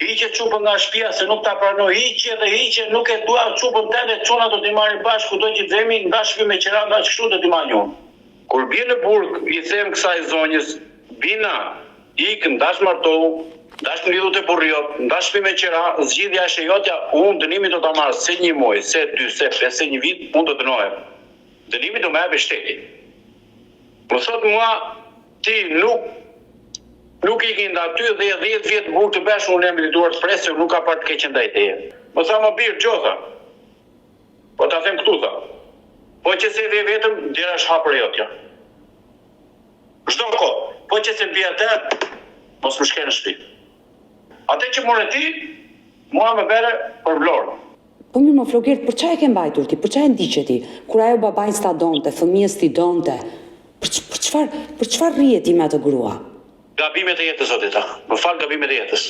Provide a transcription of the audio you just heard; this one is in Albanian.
Hiqe çupën nga shtëpia se nuk ta pranoj. Hiqe, nuk e dua çupën tënde, çuna do t'i marrin bashkë kudo që themi, nga shtëpi me qira, nga kështu do t'i marrin unë. Kur bie në burg, i them kësaj zonjës, bina, ik, ndash martohu, ndash në lidhut e burriot, ndash shtëpi me qira, zgjidhja është e jotja, unë dënimin do ta marr se 1 muaj, se 2, se 5, se 1 vit, unë do dënohem. Dënimin do më japë shteti. Më thot mua, ti nuk ikin nga ty dhe 10 vjet burg të besh, unë jam merituar të presë, nuk ka par të keqen ndaj teje. Më tha më birë, gjotha. Po ta them këtu, tha. Po që se ve vetëm, dera është hapër jotja. Çdo kohë, po që se bie atë, mos më shkel në shtëpi. Atë që more ti, mua më bëre për vlorë. Po mirë më Flokert, për çfarë e ke mbajtur ti? Për çfarë ndiqe ti? Kur ajo babain s'ta donte, fëmijës ti donte. Për çfarë rrihet ti me atë grua? Gabimet e jetës, zotita. Më fal gabimet e jetës.